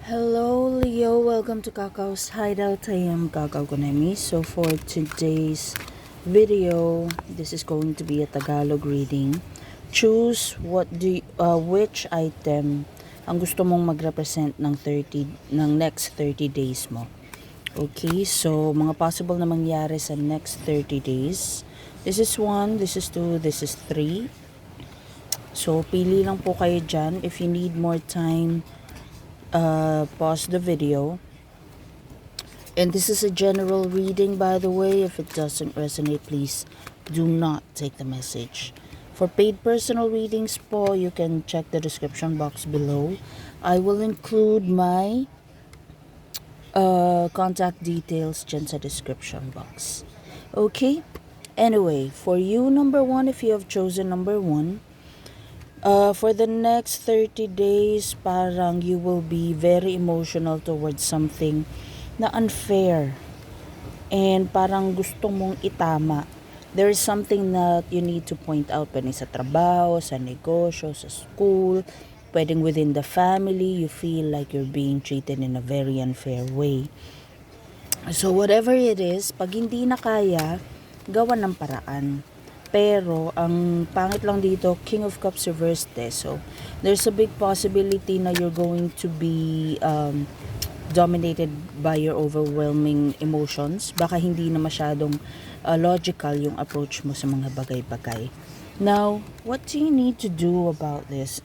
Hello Leo, welcome to Kakao's Hideout. I am Kakao Konemi. So for today's video, this is going to be a Tagalog reading. Choose which item ang gusto mong mag-represent ng next 30 days mo. Okay, so mga possible na mangyari sa next 30 days. This is 1, this is 2, this is 3. So pili lang po kayo dyan. If you need more time, pause the video. And this is a general reading, by the way. If it doesn't resonate, please do not take the message. For paid personal readings po, you can check the description box below. I will include my contact details dyan sa description box. Okay? Anyway, for you, number 1, if you have chosen number 1, for the next 30 days, parang you will be very emotional towards something na unfair. And parang gusto mong itama. There is something that you need to point out pwedeng sa trabaho, sa negosyo, sa school, pwedeng within the family, you feel like you're being treated in a very unfair way. So whatever it is, pag hindi na kaya, gawan ng paraan. Pero, ang pangit lang dito, King of Cups reversed so there's a big possibility na you're going to be dominated by your overwhelming emotions. Baka hindi na masyadong logical yung approach mo sa mga bagay-bagay. Now, what do you need to do about this?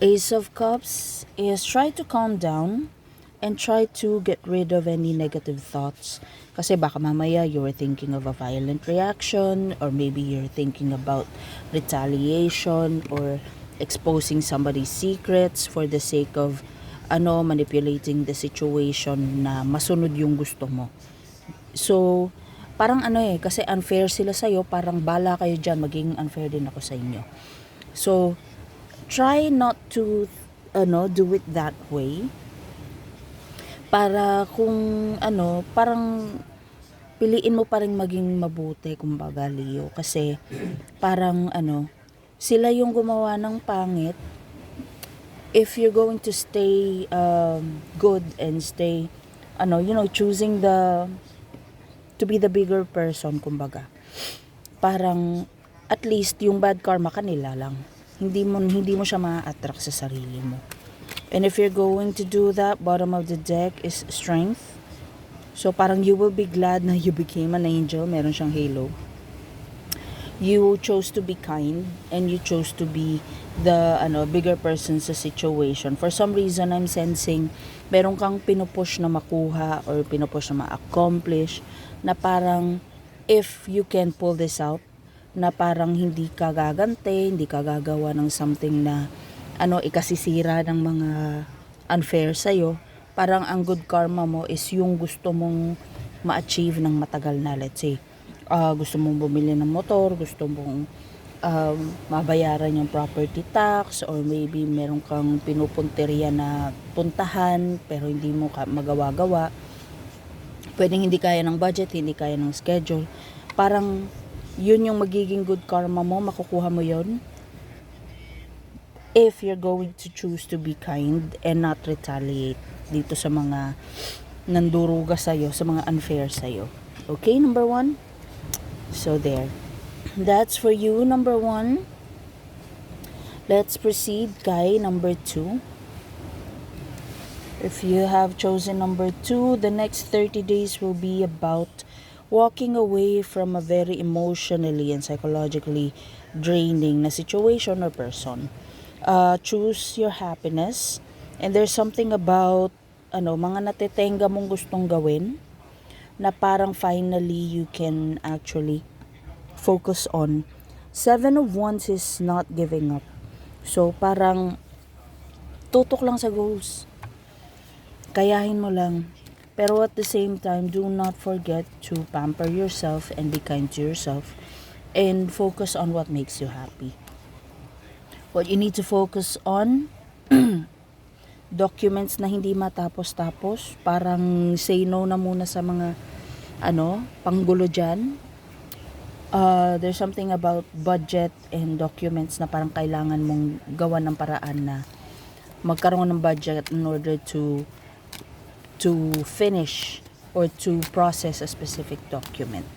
Ace of Cups is try to calm down and try to get rid of any negative thoughts. Kasi baka mamaya you're thinking of a violent reaction, or maybe you're thinking about retaliation or exposing somebody's secrets for the sake of manipulating the situation na masunod yung gusto mo. So, parang kasi unfair sila sa'yo, parang bala kayo dyan, maging unfair din ako sa inyo. So, try not to do it that way. Para kung parang piliin mo pa rin maging mabuti, kumbaga Leo. Kasi parang sila yung gumawa ng pangit. If you're going to stay good and stay, choosing to be the bigger person, kumbaga. Parang at least yung bad karma kanila lang. Hindi mo siya ma-attract sa sarili mo. And if you're going to do that, bottom of the deck is strength. So parang you will be glad na you became an angel. Meron siyang halo. You chose to be kind and you chose to be the bigger person sa situation. For some reason, I'm sensing meron kang pinupush na makuha or pinupush na ma-accomplish na parang if you can pull this out, na parang hindi ka gagante, hindi ka gagawa ng something na ikasisira ng mga unfair sa'yo, parang ang good karma mo is yung gusto mong ma-achieve ng matagal na. Let's say, gusto mong bumili ng motor, gusto mong mabayaran yung property tax, or maybe meron kang pinupunteriya na puntahan pero hindi mo magawa-gawa. Pwedeng hindi kaya ng budget, hindi kaya ng schedule. Parang yun yung magiging good karma mo, makukuha mo yun if you're going to choose to be kind and not retaliate dito sa mga nanduruga sa'yo, sa mga unfair sa'yo. Okay, number 1? So there. That's for you, number 1. Let's proceed kay number 2. If you have chosen number 2, the next 30 days will be about walking away from a very emotionally and psychologically draining na situation or person. Choose your happiness, and there's something about mga natetenga mong gustong gawin na parang finally you can actually focus on. 7 of Wands is not giving up. So parang tutok lang sa goals, kayahin mo lang. Pero at the same time, do not forget to pamper yourself and be kind to yourself and focus on what makes you happy. What you need to focus on, documents na hindi matapos-tapos. Parang say no na muna sa mga panggulo dyan. There's something about budget and documents na parang kailangan mong gawan ng paraan na magkaroon ng budget in order to finish or to process a specific document.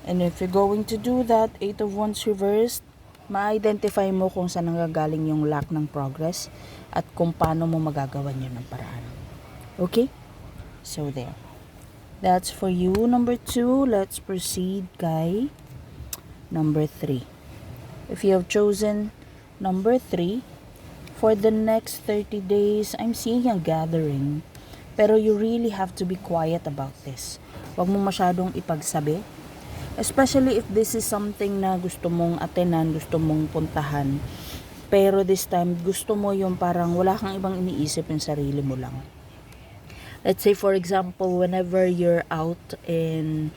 And if you're going to do that, 8 of Wands reversed, ma-identify mo kung saan nanggagaling yung lack ng progress at kung paano mo magagawan yun ng paraan. Okay? So there. That's for you, number 2. Let's proceed kay number 3. If you have chosen number 3, for the next 30 days, I'm seeing a gathering. Pero you really have to be quiet about this. Huwag mo masyadong ipagsabi. Especially if this is something na gusto mong atenan, gusto mong puntahan. Pero this time, gusto mo yung parang wala kang ibang iniisip, yung sarili mo lang. Let's say for example, whenever you're out and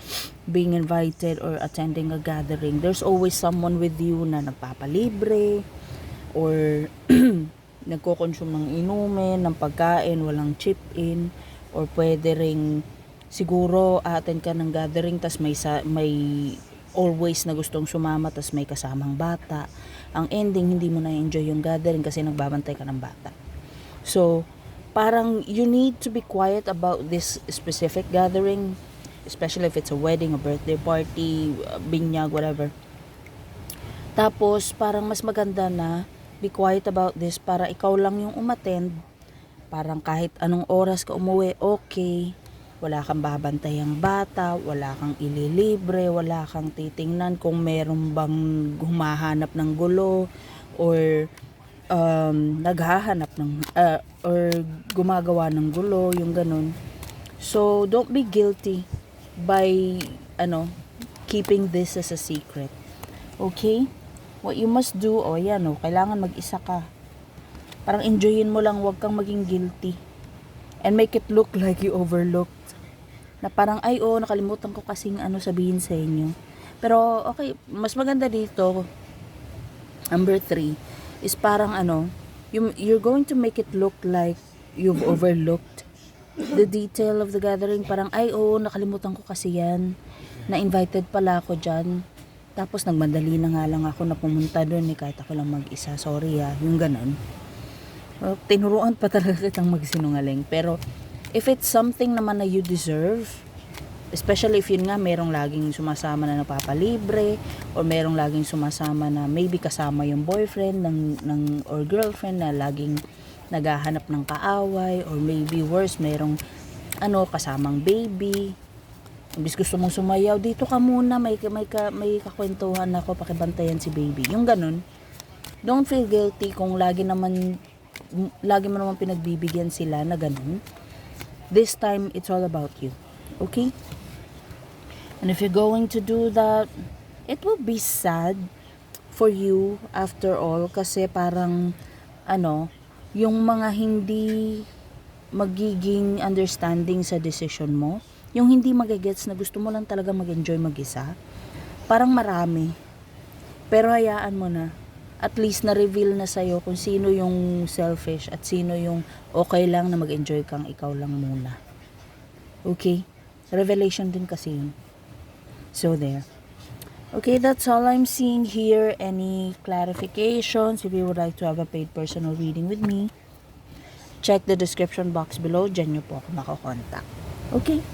being invited or attending a gathering, there's always someone with you na nagpapalibre or nagko-consume ng inumin, ng pagkain, walang chip-in, or pwede ring siguro attend ka ng gathering tas may always na gustong sumama tas may kasamang bata. Ang ending, hindi mo na-enjoy yung gathering kasi nagbabantay ka ng bata. So, parang you need to be quiet about this specific gathering, especially if it's a wedding, a birthday party, binyag, whatever. Tapos, parang mas maganda na be quiet about this para ikaw lang yung umattend. Parang kahit anong oras ka umuwi, okay. Wala kang babantayang bata, wala kang ililibre, wala kang titingnan kung meron bang humahanap ng gulo or naghahanap ng or gumagawa ng gulo, yung ganun. So don't be guilty by keeping this as a secret. Okay? What you must do, kailangan mag-isa ka. Parang enjoyin mo lang, wag kang maging guilty. And make it look like you overlooked. Na parang, nakalimutan ko kasing sabihin sa inyo. Pero, okay, mas maganda dito, number 3, is parang you're going to make it look like you've overlooked the detail of the gathering. Parang, nakalimutan ko kasi yan. Na-invited pala ako dyan. Tapos, nagmadali na nga lang ako na pumunta doon kahit ako lang mag-isa. Sorry yung ganun. Well, tinuruan pa talaga kitang magsinungaling. Pero, if it's something naman na you deserve, especially if yun nga merong laging sumasama na napapalibre or merong laging sumasama na maybe kasama yung boyfriend ng or girlfriend na laging naghahanap ng kaaway, or maybe worse, merong kasamang baby. Imbis gusto mong sumayaw, dito ka muna, may kakwentuhan ako, pakibantayan si baby. Yung ganun. Don't feel guilty kung lagi mo naman pinagbibigyan sila na ganun. This time, it's all about you. Okay? And if you're going to do that, it will be sad for you after all kasi parang, yung mga hindi magiging understanding sa decision mo, yung hindi magigets na gusto mo lang talaga mag-enjoy mag-isa, parang marami. Pero hayaan mo na. At least na-reveal na sa'yo kung sino yung selfish at sino yung okay lang na mag-enjoy kang ikaw lang muna. Okay? Revelation din kasi yun. So, there. Okay, that's all I'm seeing here. Any clarifications? If you would like to have a paid personal reading with me, check the description box below. Diyan nyo po ako makakontak. Okay?